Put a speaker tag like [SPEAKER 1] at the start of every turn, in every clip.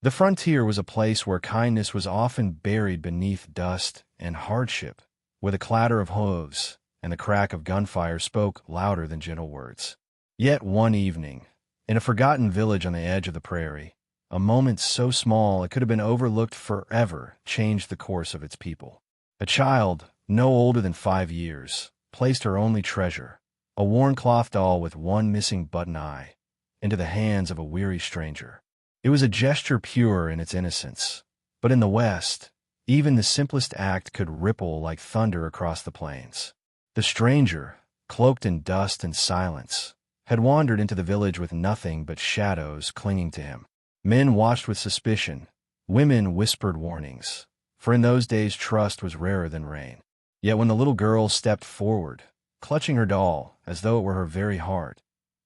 [SPEAKER 1] The frontier was a place where kindness was often buried beneath dust and hardship, where the clatter of hooves and the crack of gunfire spoke louder than gentle words. Yet one evening, in a forgotten village on the edge of the prairie, a moment so small it could have been overlooked forever changed the course of its people. A child, no older than 5 years, placed her only treasure, a worn cloth doll with one missing button eye, into the hands of a weary stranger. It was a gesture pure in its innocence, but in the West, even the simplest act could ripple like thunder across the plains. The stranger, cloaked in dust and silence, had wandered into the village with nothing but shadows clinging to him. Men watched with suspicion, women whispered warnings, for in those days trust was rarer than rain. Yet when the little girl stepped forward, clutching her doll as though it were her very heart,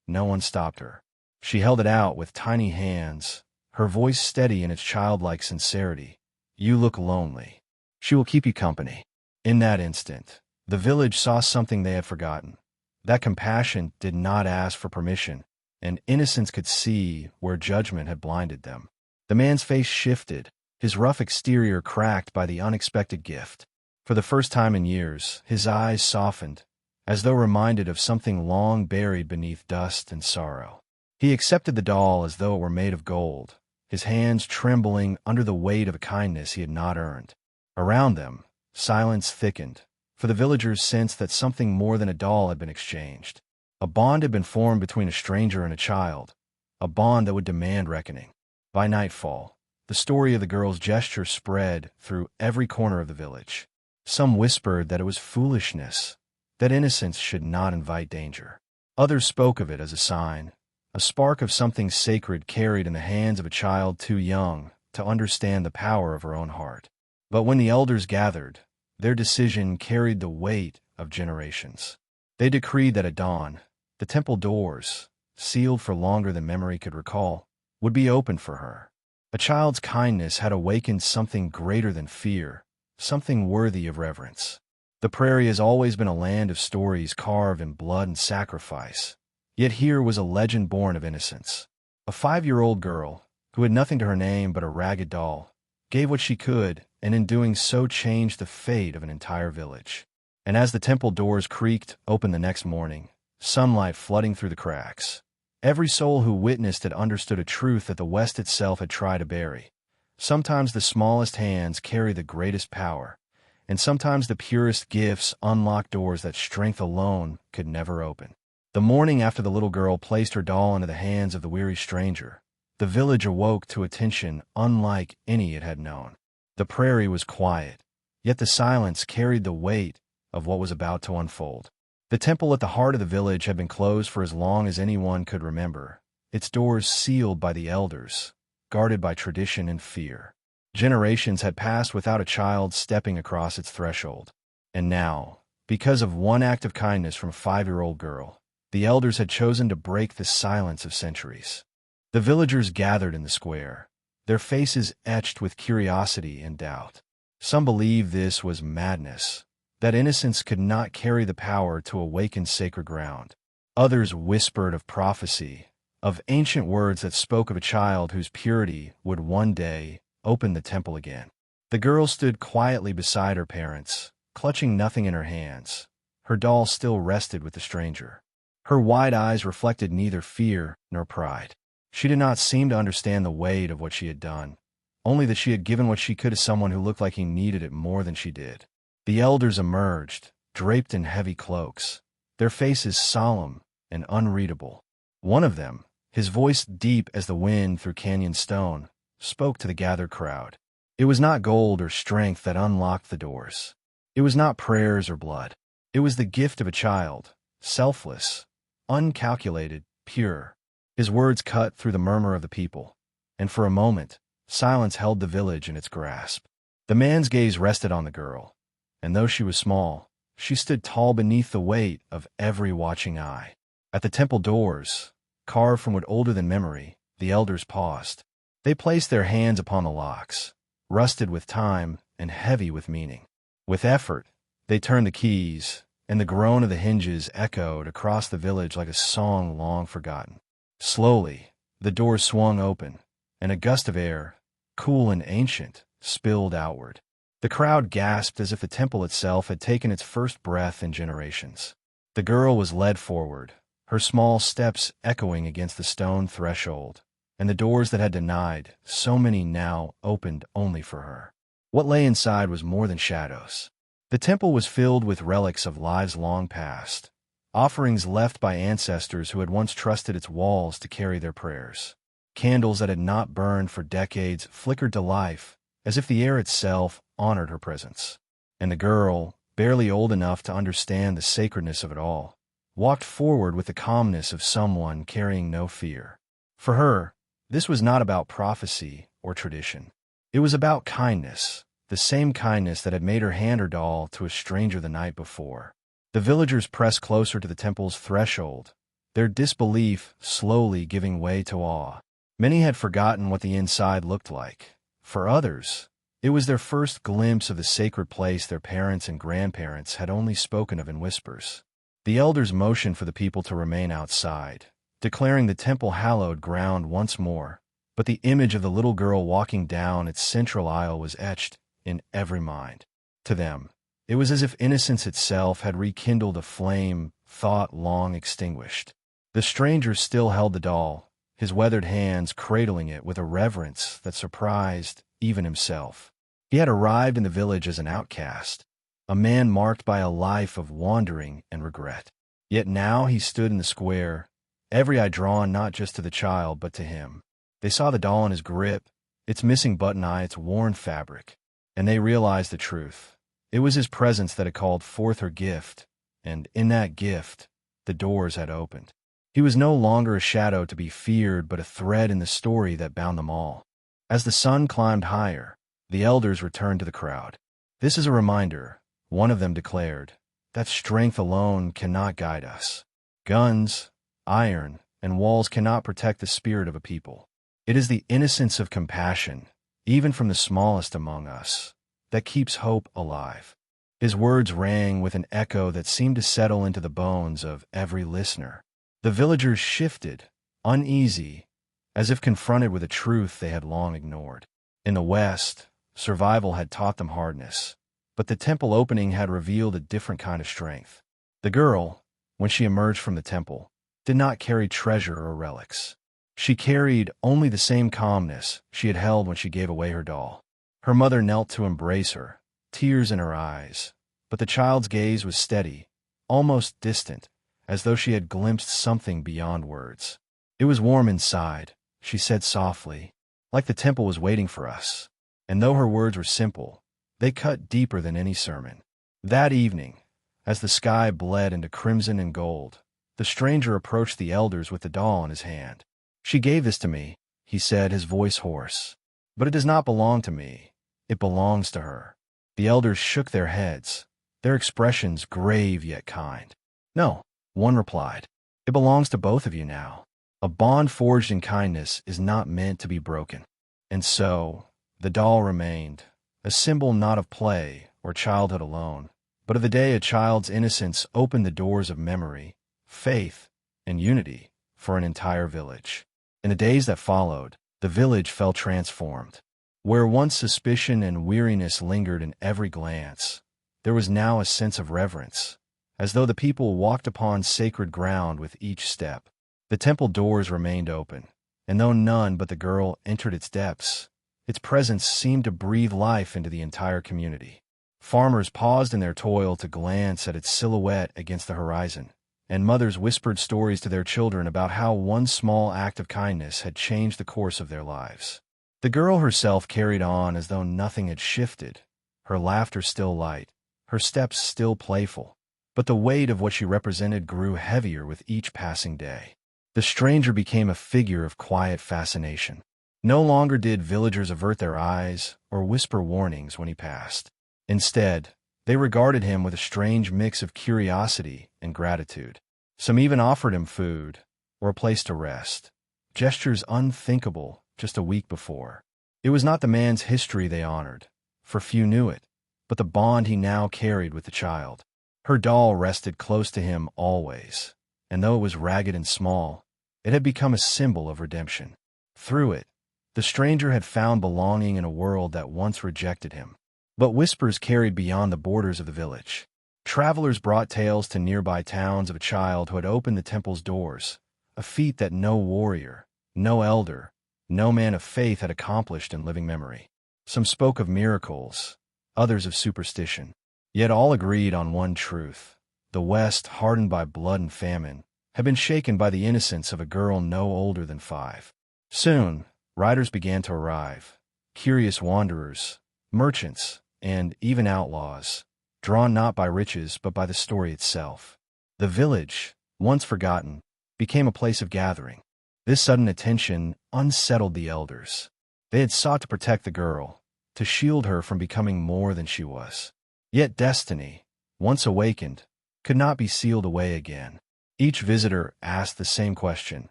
[SPEAKER 1] no one stopped her. She held it out with tiny hands, her voice steady in its childlike sincerity. "You look lonely. She will keep you company." In that instant, the village saw something they had forgotten. That compassion did not ask for permission, and innocence could see where judgment had blinded them. The man's face shifted, his rough exterior cracked by the unexpected gift. For the first time in years, his eyes softened, as though reminded of something long buried beneath dust and sorrow. He accepted the doll as though it were made of gold, his hands trembling under the weight of a kindness he had not earned. Around them, silence thickened, for the villagers sensed that something more than a doll had been exchanged. A bond had been formed between a stranger and a child, a bond that would demand reckoning. By nightfall, the story of the girl's gesture spread through every corner of the village. Some whispered that it was foolishness, that innocence should not invite danger. Others spoke of it as a sign, a spark of something sacred carried in the hands of a child too young to understand the power of her own heart. But when the elders gathered, their decision carried the weight of generations. They decreed that at dawn, the temple doors, sealed for longer than memory could recall, would be opened for her. A child's kindness had awakened something greater than fear, something worthy of reverence. The prairie has always been a land of stories carved in blood and sacrifice. Yet here was a legend born of innocence. A 5-year-old girl, who had nothing to her name but a ragged doll, gave what she could, and in doing so changed the fate of an entire village. And as the temple doors creaked open the next morning, sunlight flooding through the cracks, every soul who witnessed it understood a truth that the West itself had tried to bury. Sometimes the smallest hands carry the greatest power, and sometimes the purest gifts unlock doors that strength alone could never open. The morning after the little girl placed her doll into the hands of the weary stranger, the village awoke to a tension unlike any it had known. The prairie was quiet, yet the silence carried the weight of what was about to unfold. The temple at the heart of the village had been closed for as long as anyone could remember, its doors sealed by the elders, guarded by tradition and fear. Generations had passed without a child stepping across its threshold. And now, because of one act of kindness from a 5-year-old girl, the elders had chosen to break the silence of centuries. The villagers gathered in the square, their faces etched with curiosity and doubt. Some believed this was madness, that innocence could not carry the power to awaken sacred ground. Others whispered of prophecy, of ancient words that spoke of a child whose purity would one day open the temple again. The girl stood quietly beside her parents, clutching nothing in her hands. Her doll still rested with the stranger. Her wide eyes reflected neither fear nor pride. She did not seem to understand the weight of what she had done, only that she had given what she could to someone who looked like he needed it more than she did. The elders emerged, draped in heavy cloaks, their faces solemn and unreadable. One of them, his voice deep as the wind through canyon stone, spoke to the gathered crowd. It was not gold or strength that unlocked the doors. It was not prayers or blood. It was the gift of a child, selfless, uncalculated, pure. His words cut through the murmur of the people, and for a moment, silence held the village in its grasp. The man's gaze rested on the girl, and though she was small, she stood tall beneath the weight of every watching eye. At the temple doors, carved from wood older than memory, the elders paused. They placed their hands upon the locks, rusted with time and heavy with meaning. With effort, they turned the keys, and the groan of the hinges echoed across the village like a song long forgotten. Slowly, the doors swung open, and a gust of air, cool and ancient, spilled outward. The crowd gasped as if the temple itself had taken its first breath in generations. The girl was led forward, her small steps echoing against the stone threshold, and the doors that had denied so many now opened only for her. What lay inside was more than shadows. The temple was filled with relics of lives long past, offerings left by ancestors who had once trusted its walls to carry their prayers. Candles that had not burned for decades flickered to life, as if the air itself honored her presence. And the girl, barely old enough to understand the sacredness of it all, walked forward with the calmness of someone carrying no fear. For her, this was not about prophecy or tradition. It was about kindness, the same kindness that had made her hand her doll to a stranger the night before. The villagers pressed closer to the temple's threshold, their disbelief slowly giving way to awe. Many had forgotten what the inside looked like. For others, it was their first glimpse of the sacred place their parents and grandparents had only spoken of in whispers. The elders motioned for the people to remain outside, declaring the temple hallowed ground once more, but the image of the little girl walking down its central aisle was etched in every mind. To them, it was as if innocence itself had rekindled a flame thought long extinguished. The stranger still held the doll, his weathered hands cradling it with a reverence that surprised even himself. He had arrived in the village as an outcast, a man marked by a life of wandering and regret. Yet now he stood in the square, every eye drawn not just to the child but to him. They saw the doll in his grip, its missing button eye, its worn fabric, and they realized the truth. It was his presence that had called forth her gift, and in that gift, the doors had opened. He was no longer a shadow to be feared, but a thread in the story that bound them all. As the sun climbed higher, the elders returned to the crowd. "This is a reminder," one of them declared, "that strength alone cannot guide us. Guns, iron, and walls cannot protect the spirit of a people. It is the innocence of compassion, even from the smallest among us, that keeps hope alive." His words rang with an echo that seemed to settle into the bones of every listener. The villagers shifted, uneasy, as if confronted with a truth they had long ignored. In the West, survival had taught them hardness, but the temple opening had revealed a different kind of strength. The girl, when she emerged from the temple, did not carry treasure or relics. She carried only the same calmness she had held when she gave away her doll. Her mother knelt to embrace her, tears in her eyes, but the child's gaze was steady, almost distant, as though she had glimpsed something beyond words. "It was warm inside," she said softly, "like the temple was waiting for us." And though her words were simple, they cut deeper than any sermon. That evening, as the sky bled into crimson and gold, the stranger approached the elders with the doll in his hand. "She gave this to me," he said, his voice hoarse. "But it does not belong to me. It belongs to her." The elders shook their heads, their expressions grave yet kind. "No," one replied. "It belongs to both of you now. A bond forged in kindness is not meant to be broken." And so, the doll remained, a symbol not of play or childhood alone, but of the day a child's innocence opened the doors of memory, faith, and unity for an entire village. In the days that followed, the village felt transformed. Where once suspicion and weariness lingered in every glance, there was now a sense of reverence, as though the people walked upon sacred ground with each step. The temple doors remained open, and though none but the girl entered its depths, its presence seemed to breathe life into the entire community. Farmers paused in their toil to glance at its silhouette against the horizon, and mothers whispered stories to their children about how one small act of kindness had changed the course of their lives. The girl herself carried on as though nothing had shifted, her laughter still light, her steps still playful, but the weight of what she represented grew heavier with each passing day. The stranger became a figure of quiet fascination. No longer did villagers avert their eyes or whisper warnings when he passed. Instead, they regarded him with a strange mix of curiosity and gratitude. Some even offered him food or a place to rest, gestures unthinkable just a week before. It was not the man's history they honored, for few knew it, but the bond he now carried with the child. Her doll rested close to him always, and though it was ragged and small, it had become a symbol of redemption. Through it, The stranger had found belonging in a world that once rejected him. But whispers carried beyond the borders of the village. Travelers brought tales to nearby towns of a child who had opened the temple's doors, a feat that no warrior, no elder, no man of faith had accomplished in living memory. Some spoke of miracles, others of superstition. Yet all agreed on one truth. The West, hardened by blood and famine, had been shaken by the innocence of a girl no older than 5. Soon, riders began to arrive, curious wanderers, merchants, and even outlaws, drawn not by riches but by the story itself. The village, once forgotten, became a place of gathering. This sudden attention unsettled the elders. They had sought to protect the girl, to shield her from becoming more than she was. Yet destiny, once awakened, could not be sealed away again. Each visitor asked the same question: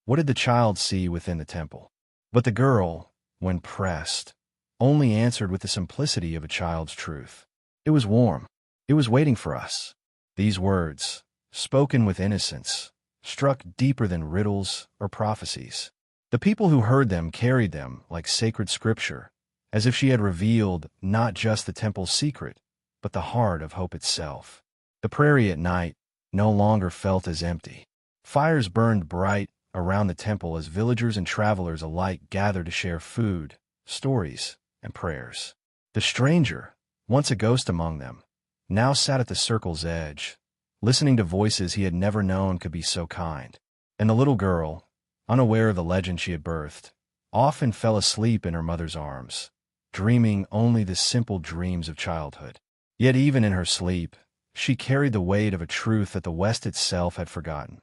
[SPEAKER 1] what did the child see within the temple? But the girl, when pressed, only answered with the simplicity of a child's truth. It was warm. It was waiting for us. These words, spoken with innocence, struck deeper than riddles or prophecies. The people who heard them carried them like sacred scripture, as if she had revealed not just the temple's secret, but the heart of hope itself. The prairie at night no longer felt as empty. Fires burned bright around the temple as villagers and travelers alike gathered to share food, stories, and prayers. The stranger, once a ghost among them, now sat at the circle's edge, listening to voices he had never known could be so kind. And the little girl, unaware of the legend she had birthed, often fell asleep in her mother's arms, dreaming only the simple dreams of childhood. Yet even in her sleep, she carried the weight of a truth that the West itself had forgotten,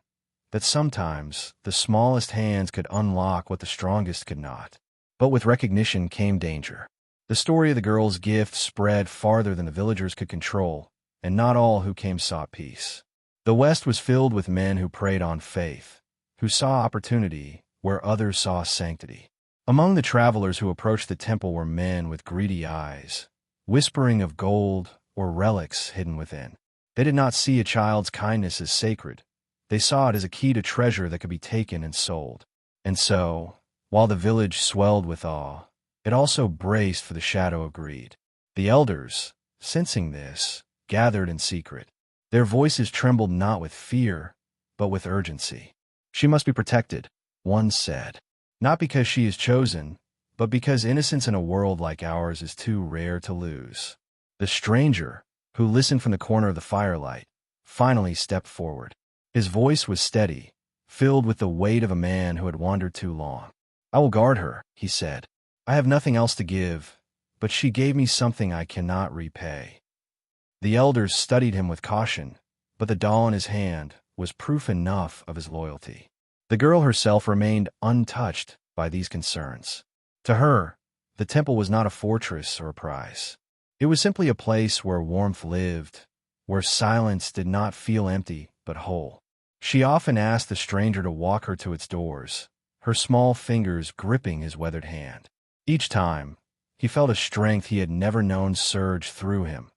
[SPEAKER 1] that sometimes the smallest hands could unlock what the strongest could not. But with recognition came danger. The story of the girl's gift spread farther than the villagers could control, and not all who came sought peace. The West was filled with men who preyed on faith, who saw opportunity where others saw sanctity. Among the travelers who approached the temple were men with greedy eyes, whispering of gold or relics hidden within. They did not see a child's kindness as sacred. They saw it as a key to treasure that could be taken and sold. And so, while the village swelled with awe, it also braced for the shadow of greed. The elders, sensing this, gathered in secret. Their voices trembled not with fear, but with urgency. She must be protected, one said. Not because she is chosen, but because innocence in a world like ours is too rare to lose. The stranger, who listened from the corner of the firelight, finally stepped forward. His voice was steady, filled with the weight of a man who had wandered too long. "I will guard her," he said. "I have nothing else to give, but she gave me something I cannot repay." The elders studied him with caution, but the doll in his hand was proof enough of his loyalty. The girl herself remained untouched by these concerns. To her, the temple was not a fortress or a prize. It was simply a place where warmth lived, where silence did not feel empty but whole. She often asked the stranger to walk her to its doors, her small fingers gripping his weathered hand. Each time, he felt a strength he had never known surge through him,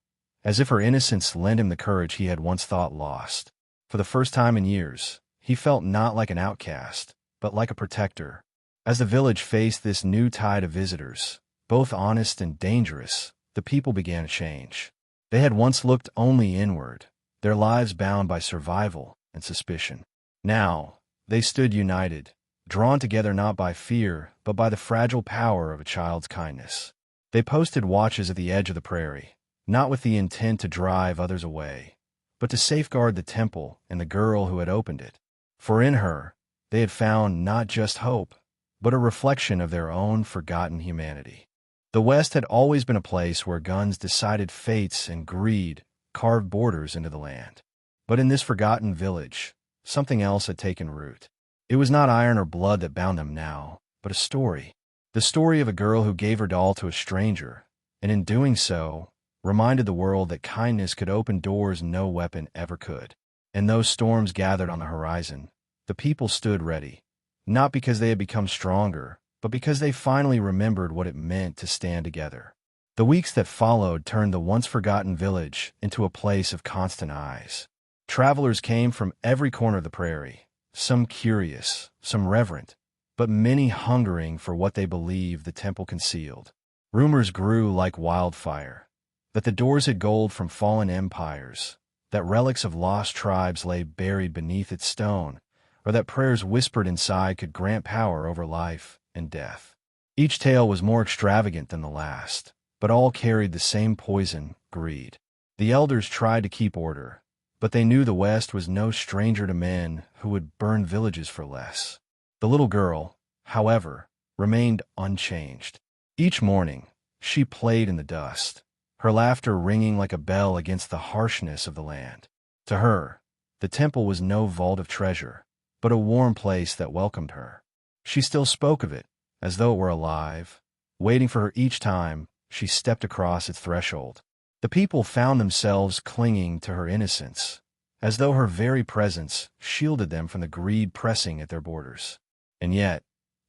[SPEAKER 1] as if her innocence lent him the courage he had once thought lost. For the first time in years, he felt not like an outcast, but like a protector. As the village faced this new tide of visitors, both honest and dangerous, the people began to change. They had once looked only inward, their lives bound by survival and suspicion. Now, they stood united, drawn together not by fear, but by the fragile power of a child's kindness. They posted watches at the edge of the prairie, not with the intent to drive others away, but to safeguard the temple and the girl who had opened it. For in her, they had found not just hope, but a reflection of their own forgotten humanity. The West had always been a place where guns decided fates and greed carved borders into the land. But in this forgotten village, something else had taken root. It was not iron or blood that bound them now, but a story. The story of a girl who gave her doll to a stranger, and in doing so, reminded the world that kindness could open doors no weapon ever could. And those storms gathered on the horizon, the people stood ready, not because they had become stronger, but because they finally remembered what it meant to stand together. The weeks that followed turned the once-forgotten village into a place of constant eyes. Travelers came from every corner of the prairie, some curious, some reverent, but many hungering for what they believed the temple concealed. Rumors grew like wildfire, that the doors had gold from fallen empires, that relics of lost tribes lay buried beneath its stone, or that prayers whispered inside could grant power over life and death. Each tale was more extravagant than the last, but all carried the same poison, greed. The elders tried to keep order, but they knew the West was no stranger to men who would burn villages for less. The little girl, however, remained unchanged. Each morning, she played in the dust, her laughter ringing like a bell against the harshness of the land. To her, the temple was no vault of treasure, but a warm place that welcomed her. She still spoke of it, as though it were alive, waiting for her each time she stepped across its threshold. The people found themselves clinging to her innocence, as though her very presence shielded them from the greed pressing at their borders. And yet,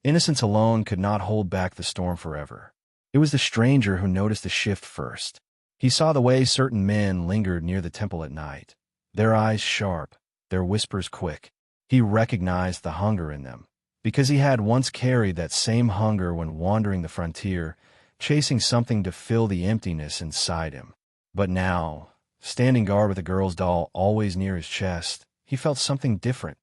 [SPEAKER 1] innocence alone could not hold back the storm forever. It was the stranger who noticed the shift first. He saw the way certain men lingered near the temple at night, their eyes sharp, their whispers quick. He recognized the hunger in them, because he had once carried that same hunger when wandering the frontier, chasing something to fill the emptiness inside him. But now, standing guard with the girl's doll always near his chest, he felt something different,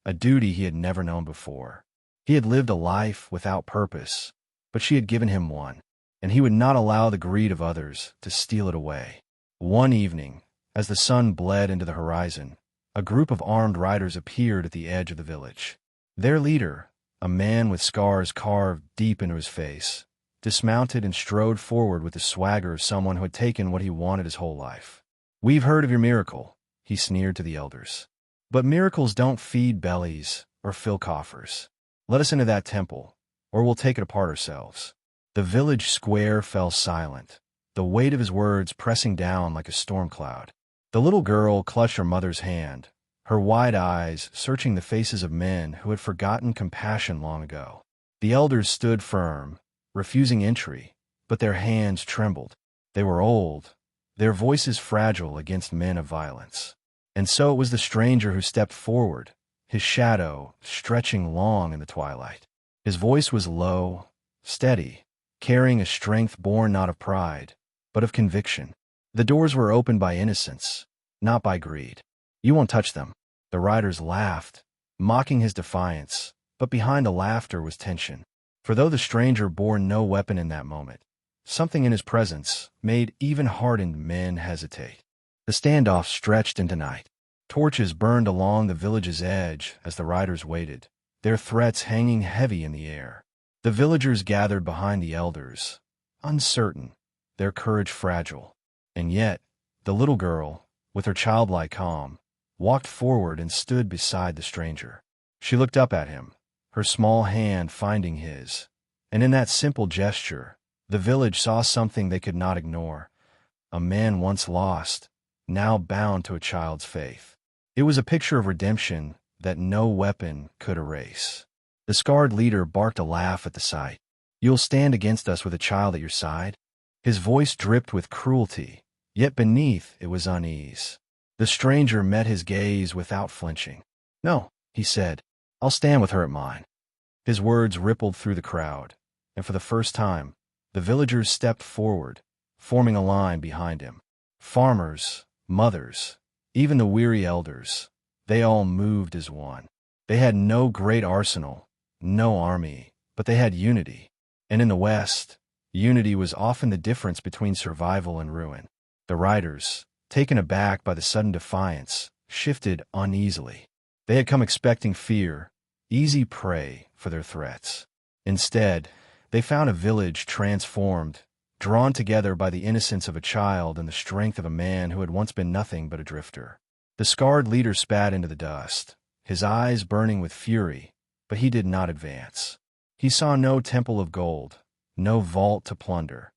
[SPEAKER 1] a duty he had never known before. He had lived a life without purpose, but she had given him one, and he would not allow the greed of others to steal it away. One evening, as the sun bled into the horizon, a group of armed riders appeared at the edge of the village. Their leader, a man with scars carved deep into his face, dismounted and strode forward with the swagger of someone who had taken what he wanted his whole life. "We've heard of your miracle," he sneered to the elders. "But miracles don't feed bellies or fill coffers. Let us into that temple, or we'll take it apart ourselves." The village square fell silent, the weight of his words pressing down like a storm cloud. The little girl clutched her mother's hand, her wide eyes searching the faces of men who had forgotten compassion long ago. The elders stood firm, refusing entry, but their hands trembled. They were old, their voices fragile against men of violence. And so it was the stranger who stepped forward, his shadow stretching long in the twilight. His voice was low, steady, carrying a strength born not of pride, but of conviction. The doors were opened by innocence, not by greed. "You won't touch them." The riders laughed, mocking his defiance, but behind the laughter was tension. For though the stranger bore no weapon in that moment, something in his presence made even hardened men hesitate. The standoff stretched into night. Torches burned along the village's edge as the riders waited, their threats hanging heavy in the air. The villagers gathered behind the elders, uncertain, their courage fragile. And yet, the little girl, with her childlike calm, walked forward and stood beside the stranger. She looked up at him, her small hand finding his, and in that simple gesture, the village saw something they could not ignore. A man once lost, now bound to a child's faith. It was a picture of redemption that no weapon could erase. The scarred leader barked a laugh at the sight. "You'll stand against us with a child at your side?" His voice dripped with cruelty, yet beneath it was unease. The stranger met his gaze without flinching. "No," he said, "I'll stand with her at mine." His words rippled through the crowd, and for the first time, the villagers stepped forward, forming a line behind him. Farmers, mothers, even the weary elders, they all moved as one. They had no great arsenal, no army, but they had unity. And in the West, unity was often the difference between survival and ruin. The riders, taken aback by the sudden defiance, shifted uneasily. They had come expecting fear, easy prey for their threats. Instead, they found a village transformed, drawn together by the innocence of a child and the strength of a man who had once been nothing but a drifter. The scarred leader spat into the dust, his eyes burning with fury, but he did not advance. He saw no temple of gold, no vault to plunder,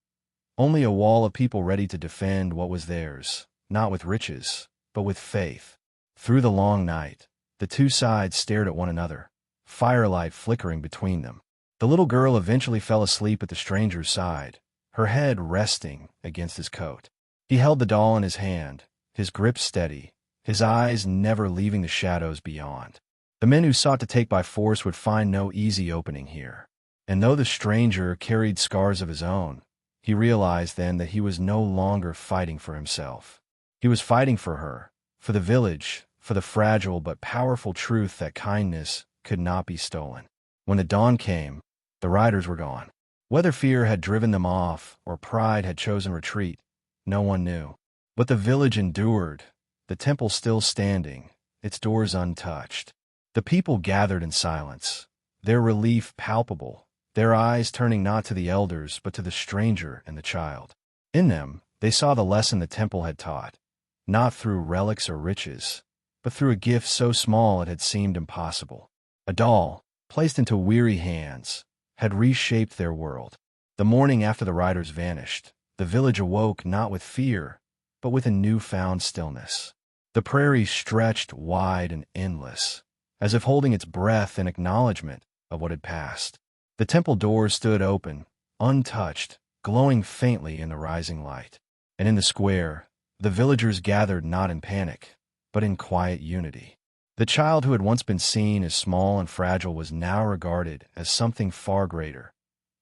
[SPEAKER 1] only a wall of people ready to defend what was theirs, not with riches, but with faith. Through the long night, the two sides stared at one another, firelight flickering between them. The little girl eventually fell asleep at the stranger's side, her head resting against his coat. He held the doll in his hand, his grip steady, his eyes never leaving the shadows beyond. The men who sought to take by force would find no easy opening here. And though the stranger carried scars of his own, he realized then that he was no longer fighting for himself. He was fighting for her, for the village, for the fragile but powerful truth that kindness could not be stolen. When the dawn came, the riders were gone. Whether fear had driven them off or pride had chosen retreat, no one knew. But the village endured, the temple still standing, its doors untouched. The people gathered in silence, their relief palpable, their eyes turning not to the elders but to the stranger and the child. In them, they saw the lesson the temple had taught, not through relics or riches, but through a gift so small it had seemed impossible. A doll, placed into weary hands, had reshaped their world. The morning after the riders vanished, the village awoke not with fear, but with a newfound stillness. The prairie stretched wide and endless, as if holding its breath in acknowledgment of what had passed. The temple doors stood open, untouched, glowing faintly in the rising light. And in the square, the villagers gathered not in panic, but in quiet unity. The child who had once been seen as small and fragile was now regarded as something far greater,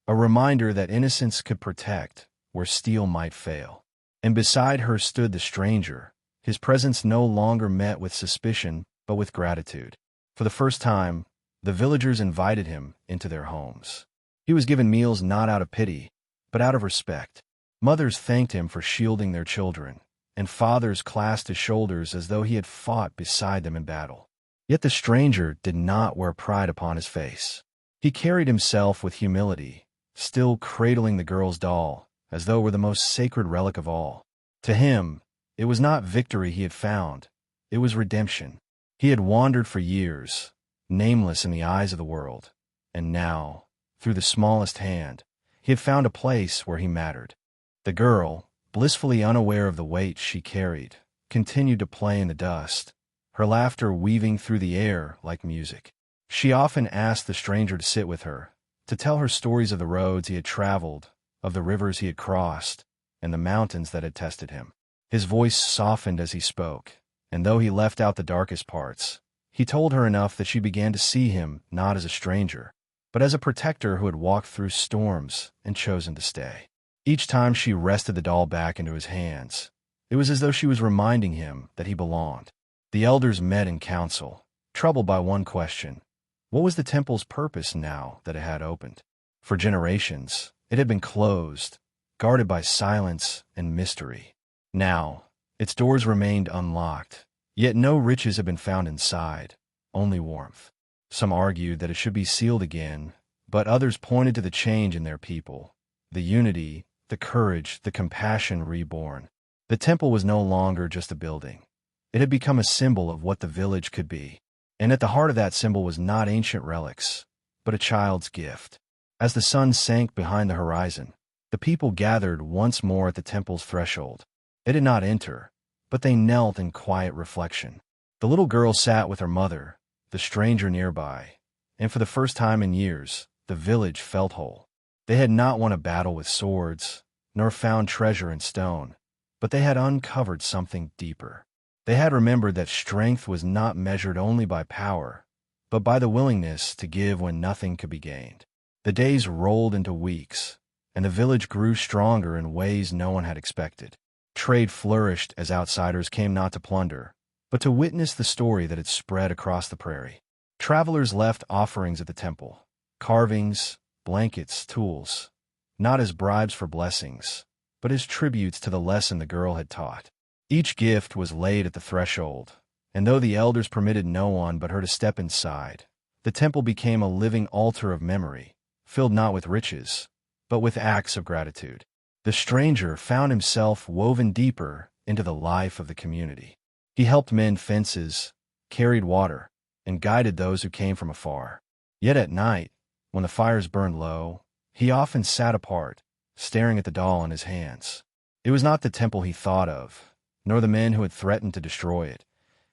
[SPEAKER 1] a reminder that innocence could protect where steel might fail. And beside her stood the stranger, his presence no longer met with suspicion but with gratitude. For the first time, the villagers invited him into their homes. He was given meals not out of pity, but out of respect. Mothers thanked him for shielding their children, and fathers clasped his shoulders as though he had fought beside them in battle. Yet the stranger did not wear pride upon his face. He carried himself with humility, still cradling the girl's doll, as though it were the most sacred relic of all. To him, it was not victory he had found, it was redemption. He had wandered for years, nameless in the eyes of the world, and now, through the smallest hand, he had found a place where he mattered. The girl, blissfully unaware of the weight she carried, continued to play in the dust, her laughter weaving through the air like music. She often asked the stranger to sit with her, to tell her stories of the roads he had traveled, of the rivers he had crossed, and the mountains that had tested him. His voice softened as he spoke, and though he left out the darkest parts, he told her enough that she began to see him not as a stranger, but as a protector who had walked through storms and chosen to stay. Each time she wrested the doll back into his hands, it was as though she was reminding him that he belonged. The elders met in council, troubled by one question: what was the temple's purpose now that it had opened? For generations, it had been closed, guarded by silence and mystery. Now, its doors remained unlocked, yet no riches had been found inside, only warmth. Some argued that it should be sealed again, but others pointed to the change in their people, the unity, the courage, the compassion reborn. The temple was no longer just a building. It had become a symbol of what the village could be. And at the heart of that symbol was not ancient relics, but a child's gift. As the sun sank behind the horizon, the people gathered once more at the temple's threshold. They did not enter, but they knelt in quiet reflection. The little girl sat with her mother, the stranger nearby, and for the first time in years, the village felt whole. They had not won a battle with swords, nor found treasure in stone, but they had uncovered something deeper. They had remembered that strength was not measured only by power, but by the willingness to give when nothing could be gained. The days rolled into weeks, and the village grew stronger in ways no one had expected. Trade flourished as outsiders came not to plunder, but to witness the story that had spread across the prairie. Travelers left offerings at the temple, carvings, blankets, tools, not as bribes for blessings, but as tributes to the lesson the girl had taught. Each gift was laid at the threshold, and though the elders permitted no one but her to step inside, the temple became a living altar of memory, filled not with riches, but with acts of gratitude. The stranger found himself woven deeper into the life of the community. He helped mend fences, carried water, and guided those who came from afar. Yet at night, when the fires burned low, he often sat apart, staring at the doll in his hands. It was not the temple he thought of, nor the men who had threatened to destroy it.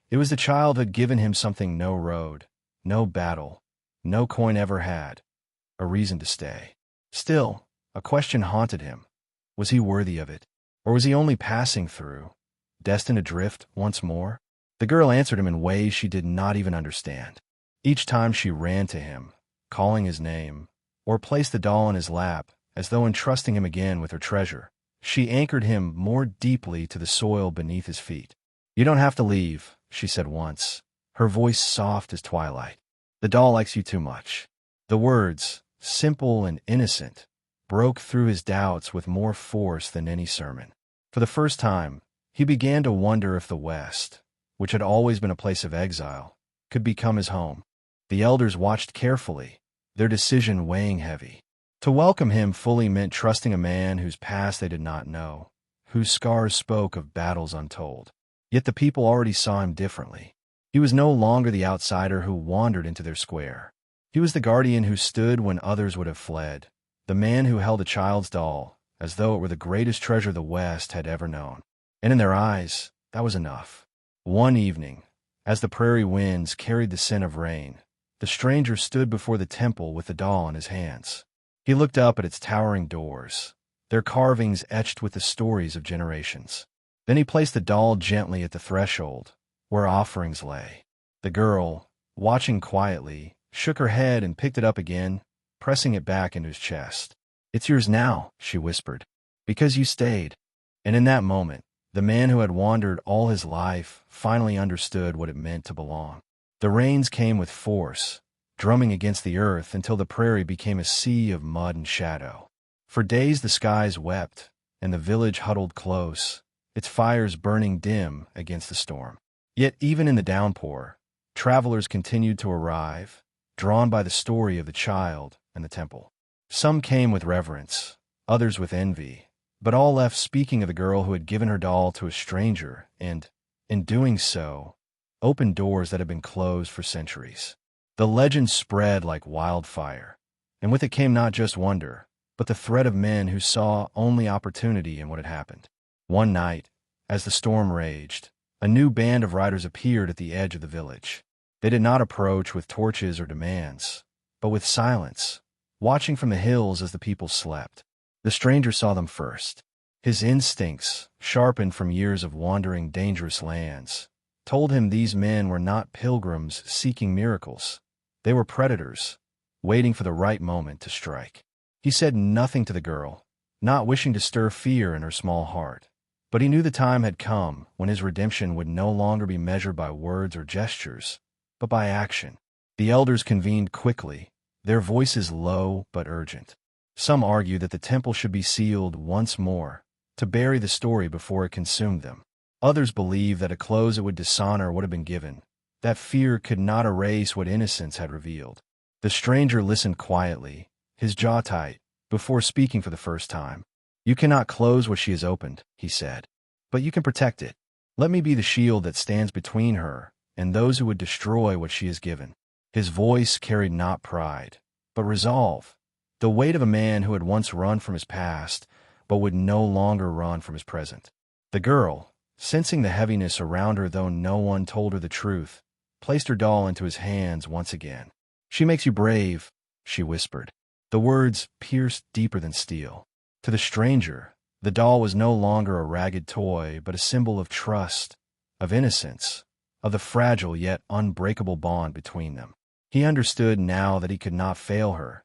[SPEAKER 1] It was the child who had given him something no road, no battle, no coin ever had, a reason to stay. Still, a question haunted him. Was he worthy of it? Or was he only passing through, destined to drift once more? The girl answered him in ways she did not even understand. Each time she ran to him, calling his name, or placed the doll in his lap, as though entrusting him again with her treasure, she anchored him more deeply to the soil beneath his feet. "You don't have to leave," she said once, her voice soft as twilight. "The doll likes you too much." The words, simple and innocent, broke through his doubts with more force than any sermon. For the first time, he began to wonder if the West, which had always been a place of exile, could become his home. The elders watched carefully, their decision weighing heavy. To welcome him fully meant trusting a man whose past they did not know, whose scars spoke of battles untold. Yet the people already saw him differently. He was no longer the outsider who wandered into their square. He was the guardian who stood when others would have fled, the man who held a child's doll, as though it were the greatest treasure the West had ever known. And in their eyes, that was enough. One evening, as the prairie winds carried the scent of rain, the stranger stood before the temple with the doll in his hands. He looked up at its towering doors, their carvings etched with the stories of generations. Then he placed the doll gently at the threshold, where offerings lay. The girl, watching quietly, shook her head and picked it up again, pressing it back into his chest. "It's yours now," she whispered, "because you stayed." And in that moment, the man who had wandered all his life finally understood what it meant to belong. The rains came with force, drumming against the earth until the prairie became a sea of mud and shadow. For days the skies wept, and the village huddled close, its fires burning dim against the storm. Yet even in the downpour, travelers continued to arrive, drawn by the story of the child and the temple. Some came with reverence, others with envy, but all left speaking of the girl who had given her doll to a stranger and, in doing so, opened doors that had been closed for centuries. The legend spread like wildfire, and with it came not just wonder, but the threat of men who saw only opportunity in what had happened. One night, as the storm raged, a new band of riders appeared at the edge of the village. They did not approach with torches or demands, but with silence, watching from the hills as the people slept. The stranger saw them first. His instincts, sharpened from years of wandering dangerous lands, told him these men were not pilgrims seeking miracles. They were predators, waiting for the right moment to strike. He said nothing to the girl, not wishing to stir fear in her small heart. But he knew the time had come when his redemption would no longer be measured by words or gestures, but by action. The elders convened quickly, their voices low but urgent. Some argued that the temple should be sealed once more, to bury the story before it consumed them. Others believed that a close it would dishonor what had been given, that fear could not erase what innocence had revealed. The stranger listened quietly, his jaw tight, before speaking for the first time. "You cannot close what she has opened," he said, "but you can protect it. Let me be the shield that stands between her and those who would destroy what she has given." His voice carried not pride, but resolve, the weight of a man who had once run from his past, but would no longer run from his present. The girl, sensing the heaviness around her though no one told her the truth, placed her doll into his hands once again. "She makes you brave," she whispered. The words pierced deeper than steel. To the stranger, the doll was no longer a ragged toy, but a symbol of trust, of innocence, of the fragile yet unbreakable bond between them. He understood now that he could not fail her,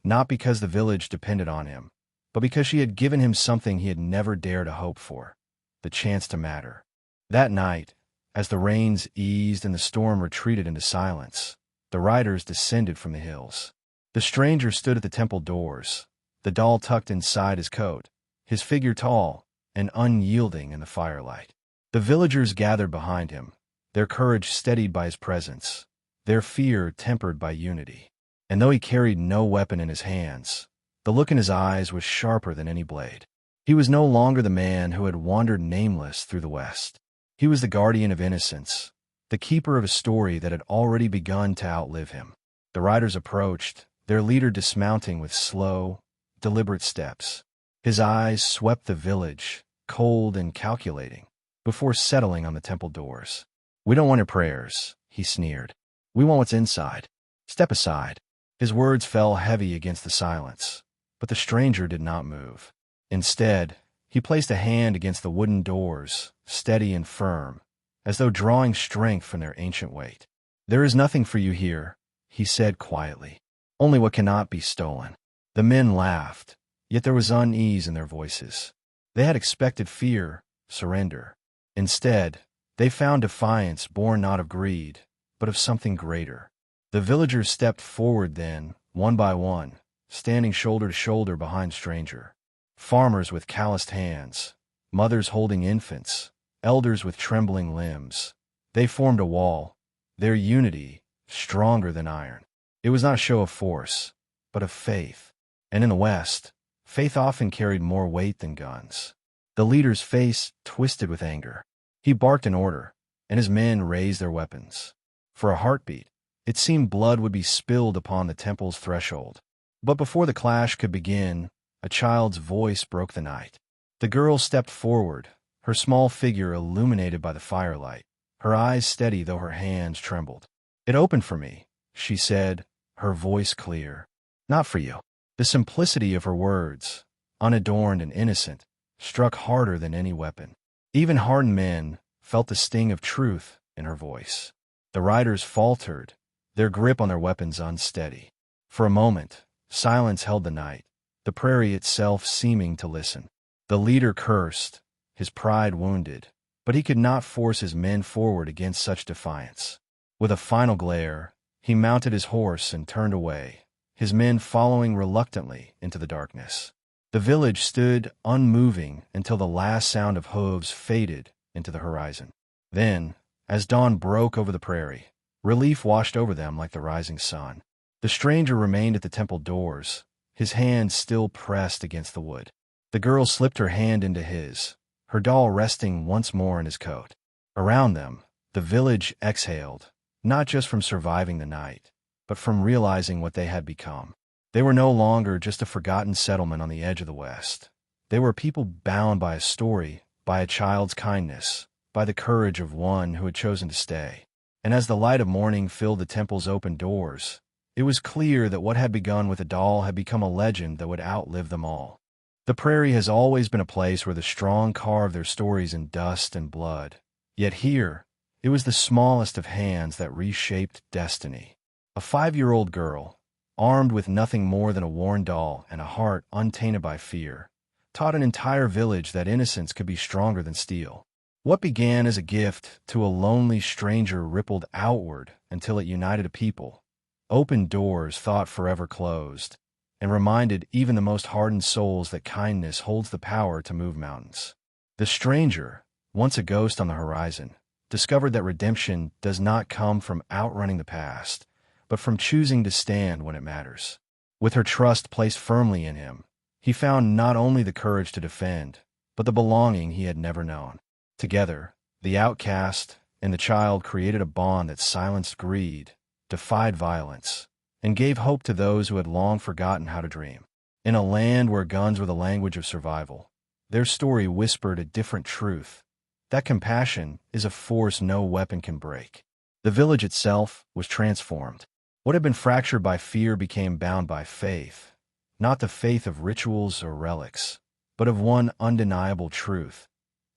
[SPEAKER 1] not because the village depended on him, but because she had given him something he had never dared to hope for, the chance to matter. That night, as the rains eased and the storm retreated into silence, the riders descended from the hills. The stranger stood at the temple doors, the doll tucked inside his coat, his figure tall and unyielding in the firelight. The villagers gathered behind him, their courage steadied by his presence, their fear tempered by unity. And though he carried no weapon in his hands, the look in his eyes was sharper than any blade. He was no longer the man who had wandered nameless through the West. He was the guardian of innocence, the keeper of a story that had already begun to outlive him. The riders approached, their leader dismounting with slow, deliberate steps. His eyes swept the village, cold and calculating, before settling on the temple doors. "We don't want your prayers," he sneered. "We want what's inside. Step aside." His words fell heavy against the silence, but the stranger did not move. Instead, he placed a hand against the wooden doors, steady and firm, as though drawing strength from their ancient weight. "There is nothing for you here," he said quietly. Only what cannot be stolen. The men laughed, yet there was unease in their voices. They had expected fear, surrender. Instead, they found defiance born not of greed, but of something greater. The villagers stepped forward then, one by one, standing shoulder to shoulder behind stranger. Farmers with calloused hands, mothers holding infants, elders with trembling limbs. They formed a wall, their unity stronger than iron. It was not a show of force, but of faith. And in the West, faith often carried more weight than guns. The leader's face twisted with anger. He barked an order, and his men raised their weapons. For a heartbeat, it seemed blood would be spilled upon the temple's threshold. But before the clash could begin, a child's voice broke the night. The girl stepped forward, her small figure illuminated by the firelight, her eyes steady though her hands trembled. "It opened for me," she said, her voice clear. "Not for you." The simplicity of her words, unadorned and innocent, struck harder than any weapon. Even hardened men felt the sting of truth in her voice. The riders faltered, their grip on their weapons unsteady. For a moment, silence held the night, the prairie itself seeming to listen. The leader cursed, his pride wounded, but he could not force his men forward against such defiance. With a final glare, he mounted his horse and turned away, his men following reluctantly into the darkness. The village stood unmoving until the last sound of hooves faded into the horizon. Then, as dawn broke over the prairie, relief washed over them like the rising sun. The stranger remained at the temple doors, his hand still pressed against the wood. The girl slipped her hand into his, her doll resting once more in his coat. Around them, the village exhaled, not just from surviving the night, but from realizing what they had become. They were no longer just a forgotten settlement on the edge of the West. They were people bound by a story, by a child's kindness, by the courage of one who had chosen to stay. And as the light of morning filled the temple's open doors, it was clear that what had begun with a doll had become a legend that would outlive them all. The prairie has always been a place where the strong carve their stories in dust and blood. Yet here, it was the smallest of hands that reshaped destiny. A 5-year-old girl, armed with nothing more than a worn doll and a heart untainted by fear, taught an entire village that innocence could be stronger than steel. What began as a gift to a lonely stranger rippled outward until it united a people, opened doors thought forever closed, and reminded even the most hardened souls that kindness holds the power to move mountains. The stranger, once a ghost on the horizon, discovered that redemption does not come from outrunning the past, but from choosing to stand when it matters. With her trust placed firmly in him, he found not only the courage to defend, but the belonging he had never known. Together, the outcast and the child created a bond that silenced greed, defied violence, and gave hope to those who had long forgotten how to dream. In a land where guns were the language of survival, their story whispered a different truth, that compassion is a force no weapon can break. The village itself was transformed. What had been fractured by fear became bound by faith, not the faith of rituals or relics, but of one undeniable truth,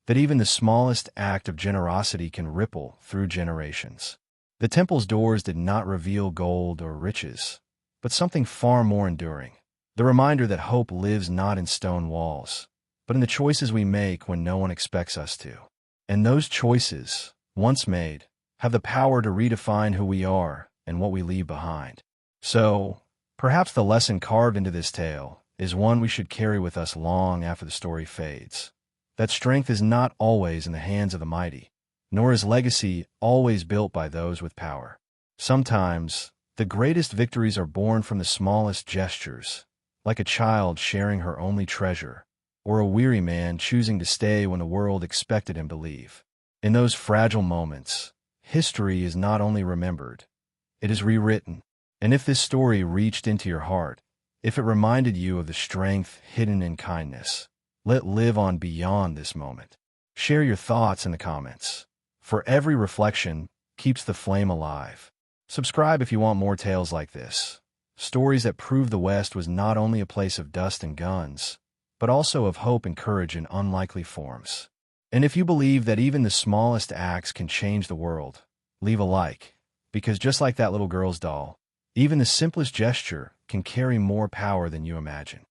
[SPEAKER 1] that even the smallest act of generosity can ripple through generations. The temple's doors did not reveal gold or riches, but something far more enduring, the reminder that hope lives not in stone walls, but in the choices we make when no one expects us to. And those choices, once made, have the power to redefine who we are and what we leave behind. So, perhaps the lesson carved into this tale is one we should carry with us long after the story fades. That strength is not always in the hands of the mighty, nor is legacy always built by those with power. Sometimes, the greatest victories are born from the smallest gestures, like a child sharing her only treasure, or a weary man choosing to stay when the world expected him to leave. In those fragile moments, history is not only remembered, it is rewritten. And if this story reached into your heart, if it reminded you of the strength hidden in kindness, let it live on beyond this moment. Share your thoughts in the comments. For every reflection keeps the flame alive. Subscribe if you want more tales like this. Stories that prove the West was not only a place of dust and guns, but also of hope and courage in unlikely forms. And if you believe that even the smallest acts can change the world, leave a like, because just like that little girl's doll, Even the simplest gesture can carry more power than you imagine.